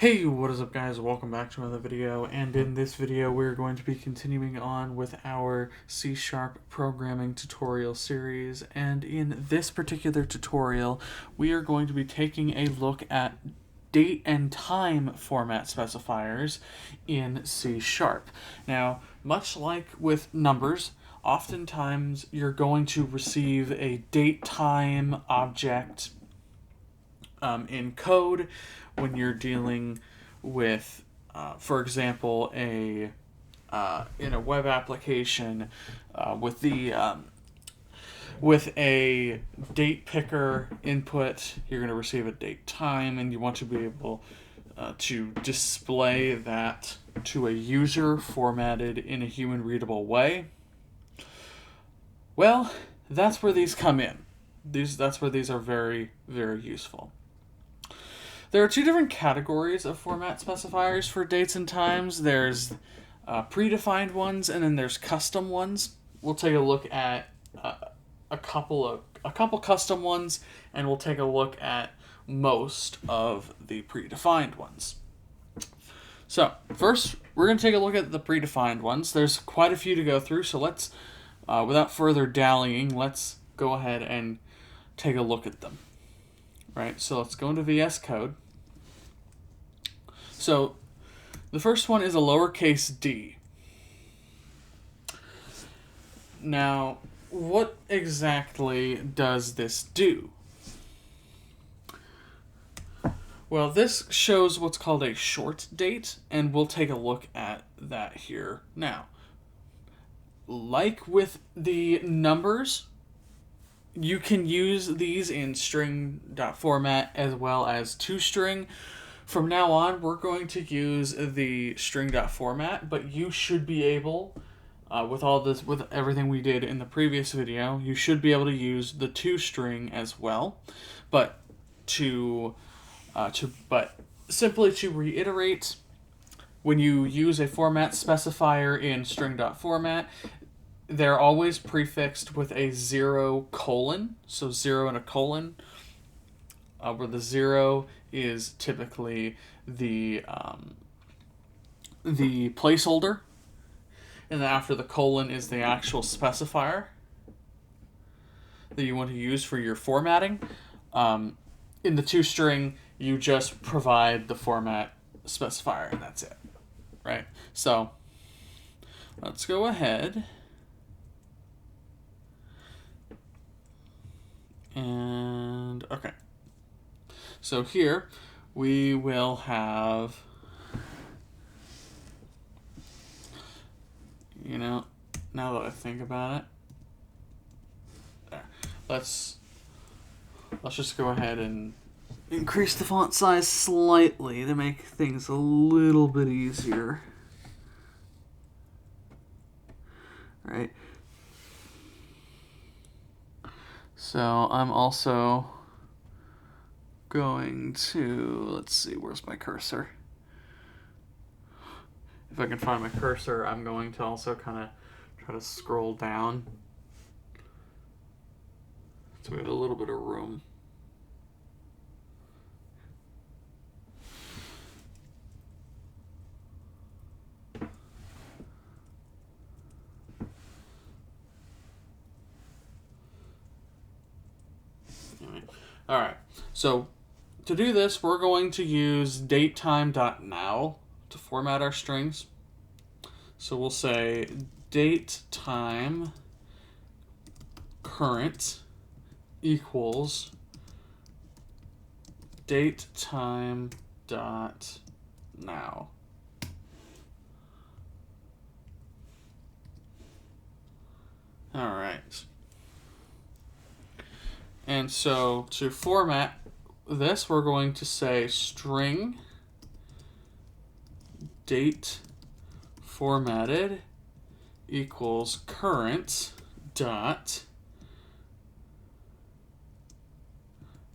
Hey, what is up guys? Welcome back to another video, and in this video we're going to be continuing on with our C# programming tutorial series, and in this particular tutorial we are going to be taking a look at date and time format specifiers in C#. Now, much like with numbers, oftentimes you're going to receive a date-time object in code when you're dealing with, for example, in a web application with a date picker input. You're going to receive a date time, and you want to be able to display that to a user formatted in a human readable way. Well, that's where these come in. That's where these are very, very useful. There are two different categories of format specifiers for dates and times. There's predefined ones, and then there's custom ones. We'll take a look at a couple custom ones, and we'll take a look at most of the predefined ones. So first, we're going to take a look at the predefined ones. There's quite a few to go through, so let's, without further dallying, let's go ahead and take a look at them. Right, so let's go into VS Code. So the first one is a lowercase d. Now, what exactly does this do? Well, this shows what's called a short date, and we'll take a look at that here now. Like with the numbers, you can use these in string.format as well as toString. From now on, we're going to use the string.format, but you should be able, with everything we did in the previous video, you should be able to use the toString as well. But simply to reiterate, when you use a format specifier in string.format, they're always prefixed with a 0 colon, so 0 and a colon, where the 0 is typically the placeholder, and then after the colon is the actual specifier that you want to use for your formatting. In the toString, you just provide the format specifier, and that's it, right? So let's go ahead and okay. So here we will have, now that I think about it, there. Let's just go ahead and increase the font size slightly to make things a little bit easier. Right. So I'm also going to, let's see, where's my cursor? If I can find my cursor, I'm going to also kind of try to scroll down so we have a little bit of room. All right, so to do this, we're going to use datetime.now to format our strings. So we'll say datetime current equals datetime dot now. All right. And so to format this, we're going to say string date formatted equals current dot,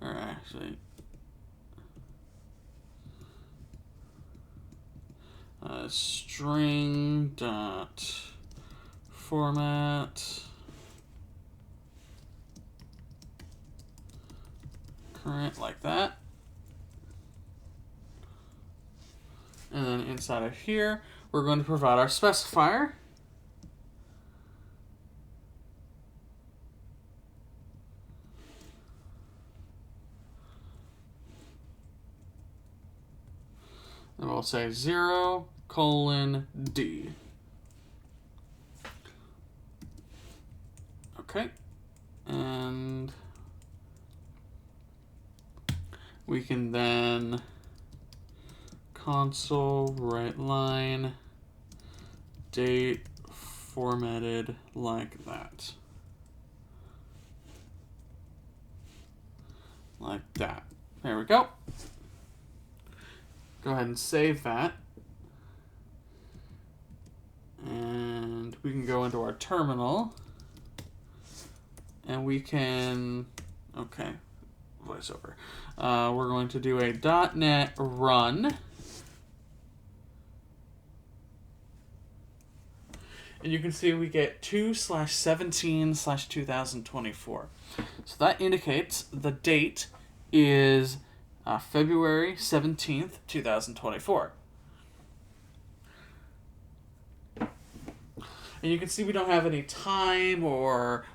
or actually, string dot format current, like that. And then inside of here, we're going to provide our specifier. And we'll say 0:D. Okay. And we can then console write line date formatted like that. Like that. There we go. Go ahead and save that. And we can go into our terminal. And we can, okay, voiceover. We're going to do a .NET run. And you can see we get 2/17/2024. So that indicates the date is February 17th, 2024. And you can see we don't have any time or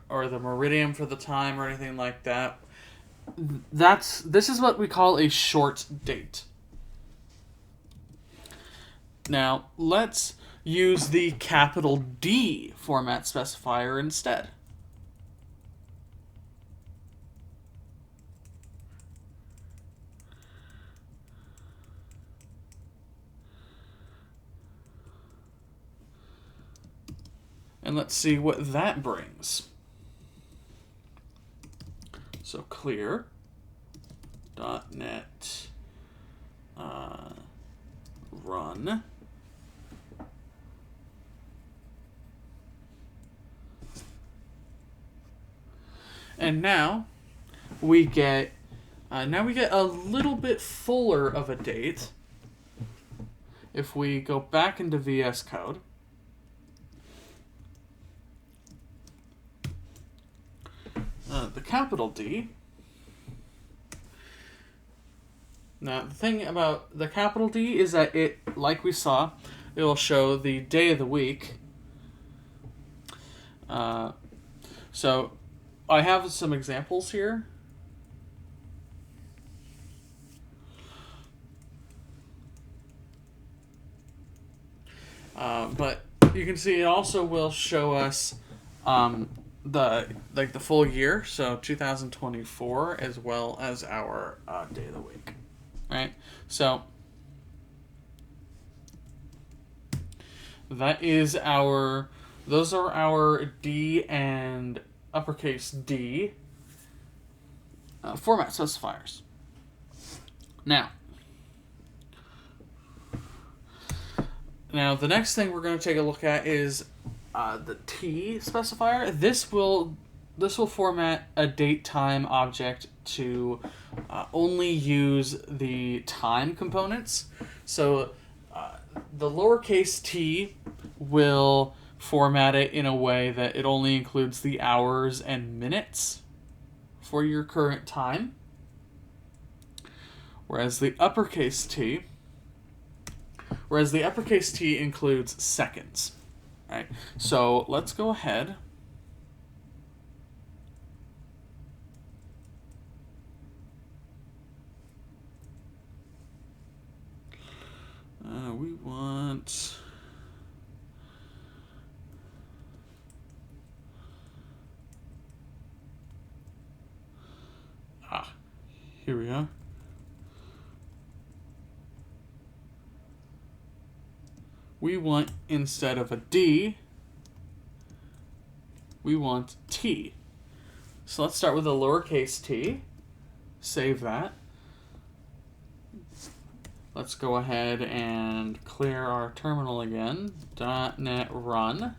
or the meridian for the time or anything like that. This is what we call a short date. Now, let's use the capital D format specifier instead. And let's see what that brings. So clear .NET run. And now we get a little bit fuller of a date if we go back into VS Code. The capital D. Now, the thing about the capital D is that it, like we saw, it will show the day of the week. So I have some examples here. But you can see it also will show us the full year, so 2024, as well as our day of the week, right? So those are our D and uppercase D format specifiers. Now, the next thing we're going to take a look at is the T specifier. This will format a date time object to only use the time components. So the lowercase t will format it in a way that it only includes the hours and minutes for your current time, whereas the uppercase t includes seconds. Right. So let's go ahead. We want here we are. We want, instead of a D, we want T. So let's start with a lowercase t. Save that. Let's go ahead and clear our terminal again. .NET run.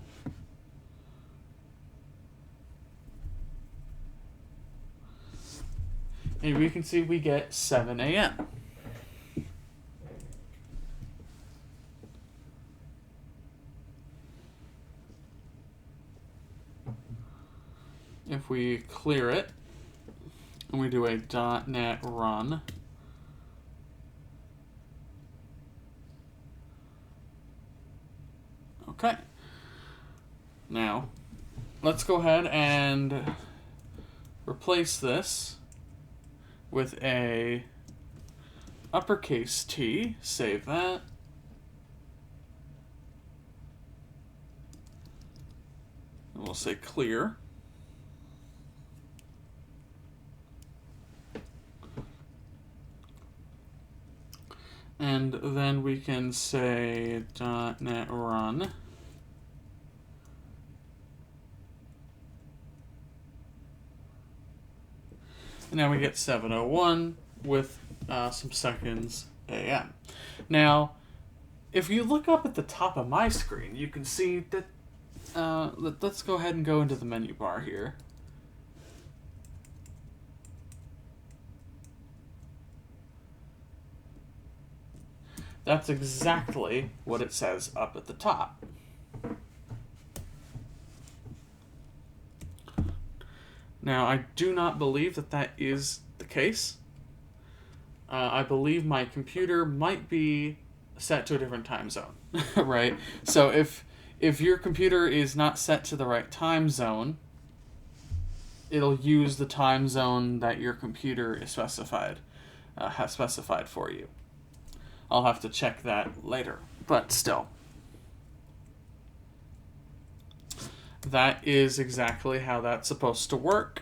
And we can see we get 7 a.m. If we clear it, and we do a .NET run, Okay. Now, let's go ahead and replace this with a uppercase T. Save that. And we'll say clear. And then we can say .NET run. And now we get 7:01 with some seconds AM. Now, if you look up at the top of my screen, you can see that. Let's go ahead and go into the menu bar here. That's exactly what it says up at the top. Now, I do not believe that that is the case. I believe my computer might be set to a different time zone, right? So if your computer is not set to the right time zone, it'll use the time zone that your computer is has specified for you. I'll have to check that later, but still. That is exactly how that's supposed to work.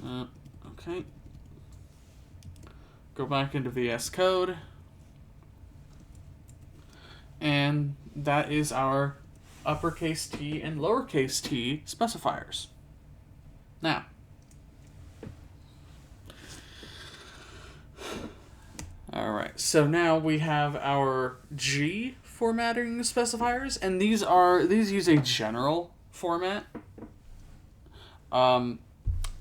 Okay. Go back into VS Code. And that is our uppercase T and lowercase t specifiers. Now, all right, so now we have our G formatting specifiers, and these use a general format.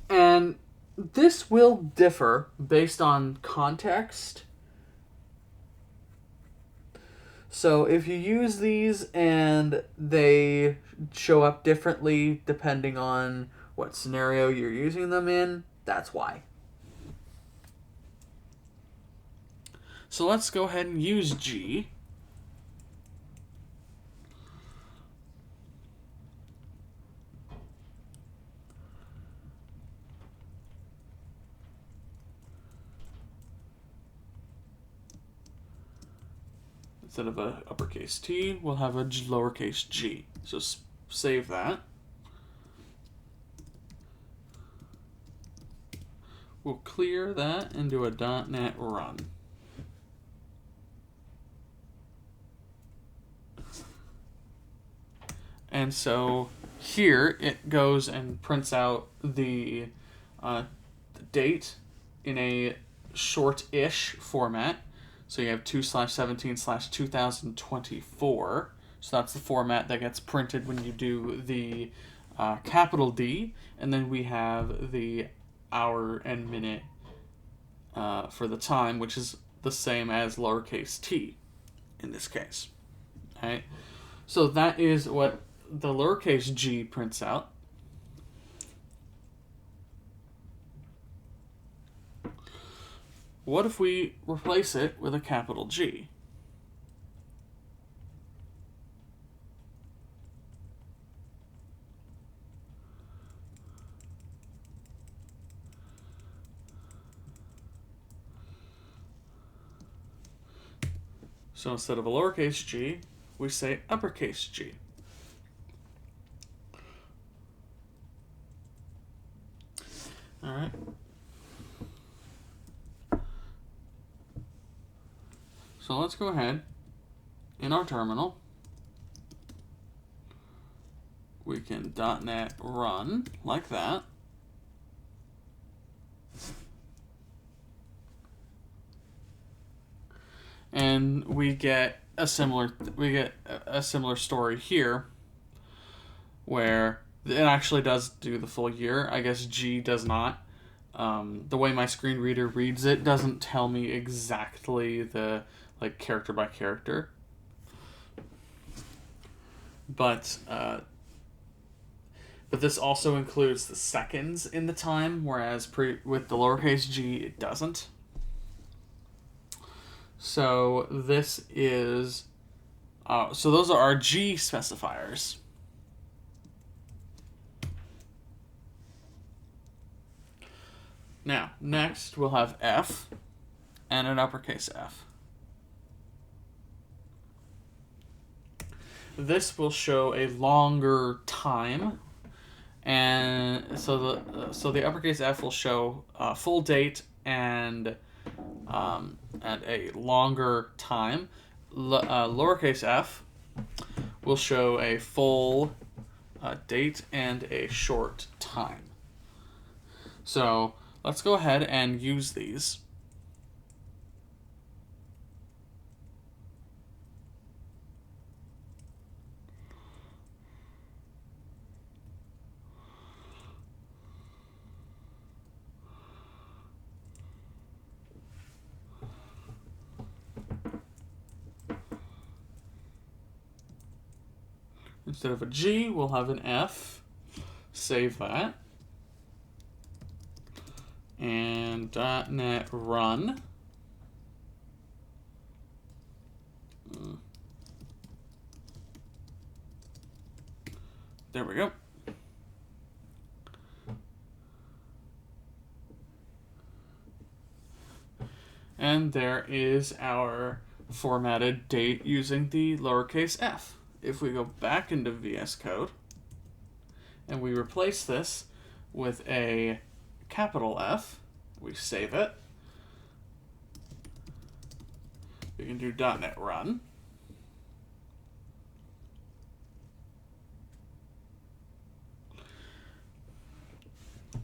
And this will differ based on context. So if you use these and they show up differently depending on what scenario you're using them in, that's why. So let's go ahead and use G. Instead of a uppercase T, we'll have a lowercase g. So save that. We'll clear that and do a .NET run. And so here it goes and prints out the date in a short-ish format. So you have 2/17/2024. So that's the format that gets printed when you do the capital D. And then we have the hour and minute for the time, which is the same as lowercase t in this case. All right. So that is what the lowercase g prints out. What if we replace it with a capital G? So instead of a lowercase g, we say uppercase G. All right. So let's go ahead in our terminal. We can .NET run like that. And we get a similar story here where it actually does do the full year. I guess G does not. The way my screen reader reads it doesn't tell me exactly the character by character. But this also includes the seconds in the time, whereas with the lowercase g it doesn't. So this is, so those are our G specifiers. Now, next we'll have F and an uppercase F. This will show a longer time, and so the uppercase F will show full date and a longer time. Lowercase f will show a full date and a short time. So let's go ahead and use these. Instead of a G, we'll have an F. Save that. And .NET Run. There we go. And there is our formatted date using the lowercase f. If we go back into VS Code and we replace this with a capital F, we save it. We can do .NET Run.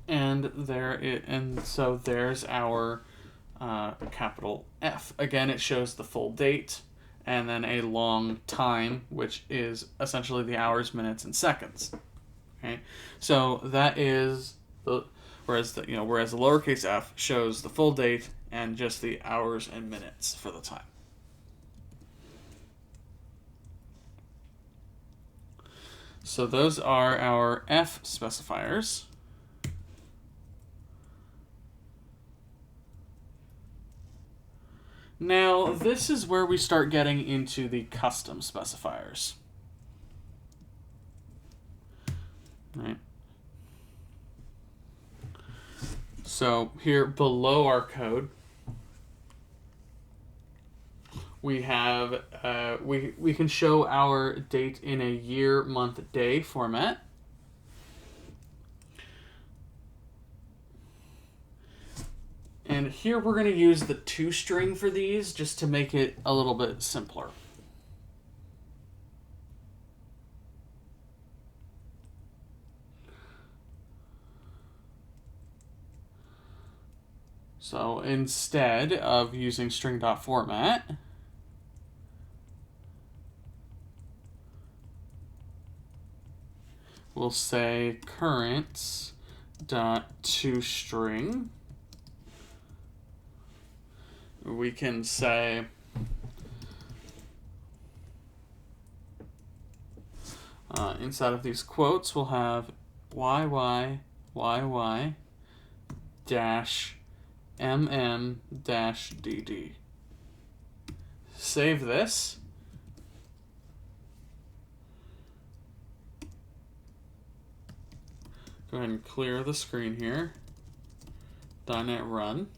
And so there's our capital F. Again, it shows the full date and then a long time, which is essentially the hours, minutes, and seconds. Okay, so that is whereas the lowercase f shows the full date and just the hours and minutes for the time. So those are our F specifiers. Now, this is where we start getting into the custom specifiers. Right. So here below our code, we have we can show our date in a year, month, day format. And here we're going to use the toString for these just to make it a little bit simpler. So instead of using string.format, we'll say current.toString. We can say inside of these quotes, we'll have YY dash MM dash DD. Save this. Go ahead and clear the screen here. .NET Run.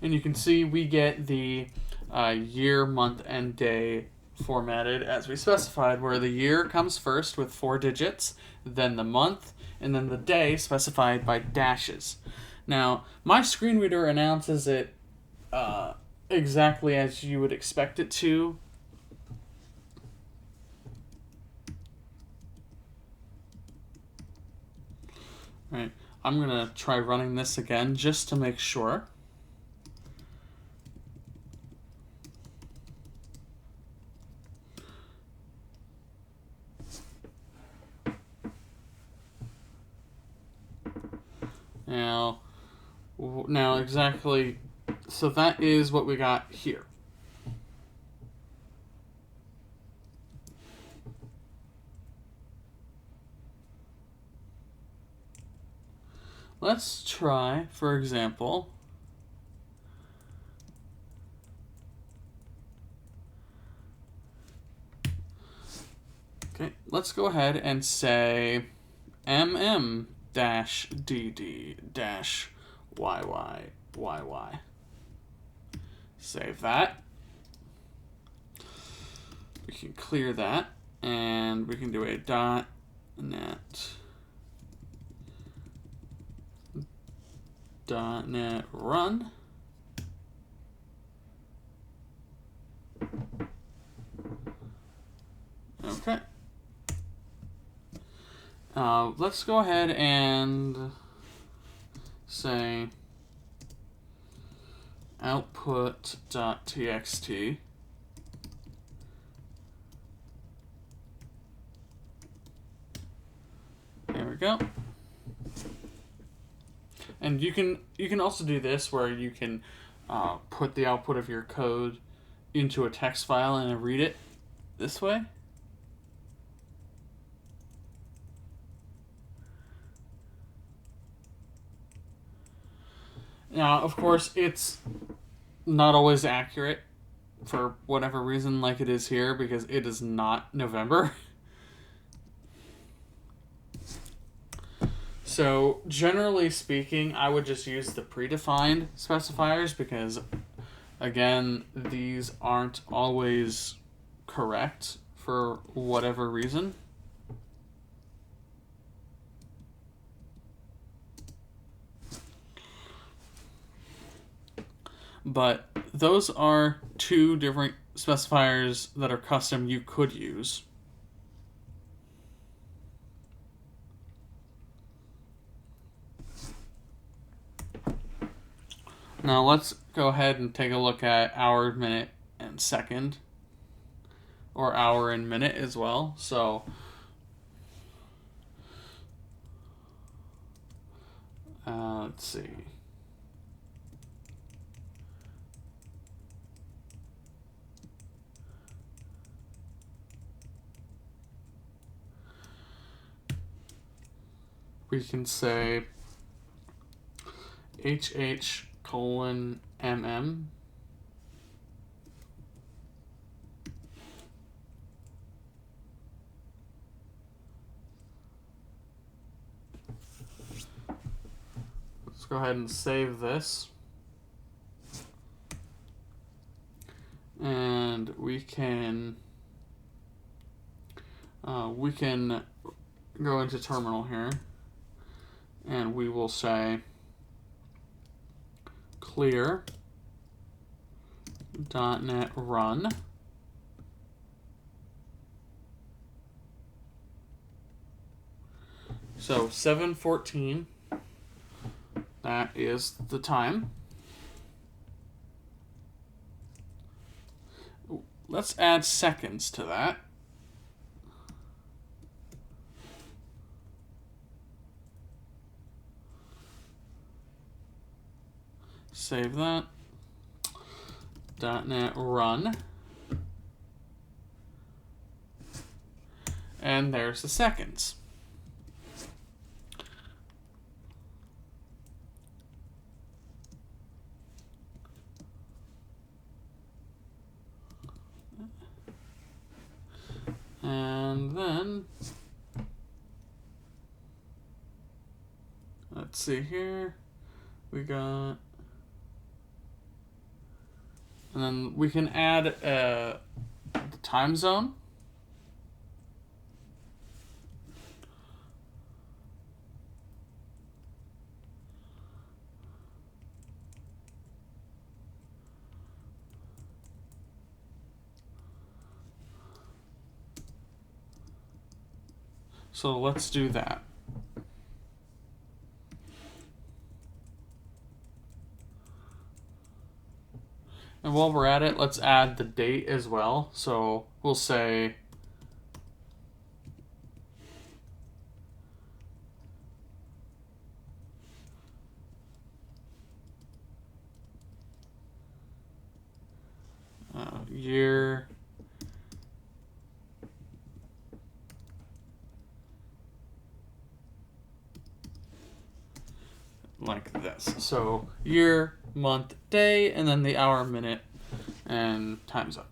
And you can see we get the year, month, and day formatted as we specified, where the year comes first with 4 digits, then the month, and then the day specified by dashes. Now, my screen reader announces it exactly as you would expect it to. Right. I'm going to try running this again just to make sure. Now exactly, so that is what we got here. Let's try, for example, okay, let's go ahead and say mm-dd-yy. Save that. We can clear that, and we can do a .NET run. Okay. Let's go ahead and say output.txt. There we go. And you can also do this where you can put the output of your code into a text file and read it this way. Now, of course, it's not always accurate for whatever reason, like it is here, because it is not November. So, generally speaking, I would just use the predefined specifiers because, again, these aren't always correct for whatever reason. But those are two different specifiers that are custom you could use. Now let's go ahead and take a look at hour, minute, and second. Or hour and minute as well. So let's see. We can say HH:MM. Let's go ahead and save this. And we can go into terminal here, and we will say clear .NET run. So 7:14, that is the time. Let's add seconds to that. Save that. .NET run. And there's the seconds. And then, let's see here, we got, and then we can add the time zone. So let's do that. And while we're at it, let's add the date as well. So we'll say year like this. So year, month, day, and then the hour, minute, and time's up.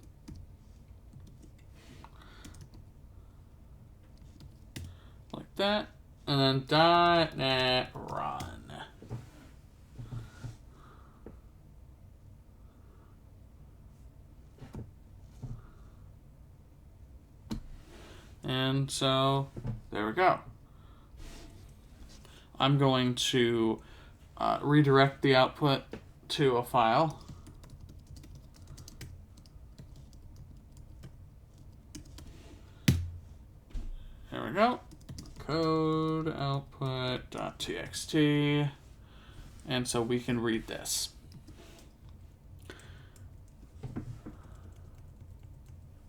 Like that. And then .NET Run. And so there we go. I'm going to redirect the output to a file. There we go. Code output.txt. And so we can read this.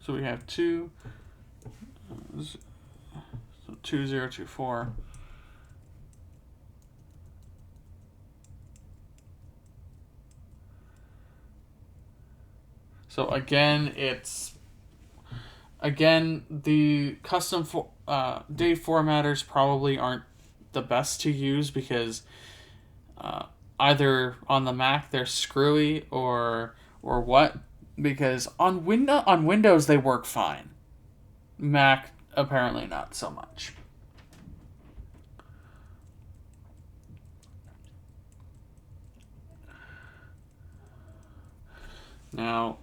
So we have 2024. So again, the custom date formatters probably aren't the best to use because either on the Mac they're screwy or what. Because on Windows they work fine. Mac apparently not so much. Now,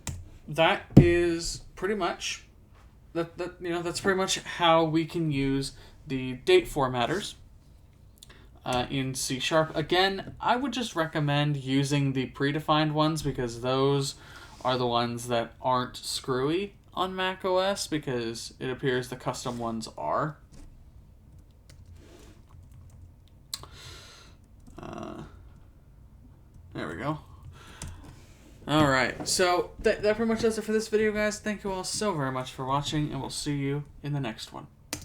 that is pretty much that's pretty much how we can use the date formatters in C#. Again, I would just recommend using the predefined ones because those are the ones that aren't screwy on Mac OS, because it appears the custom ones are. There we go. Alright, so that pretty much does it for this video, guys. Thank you all so very much for watching, and we'll see you in the next one.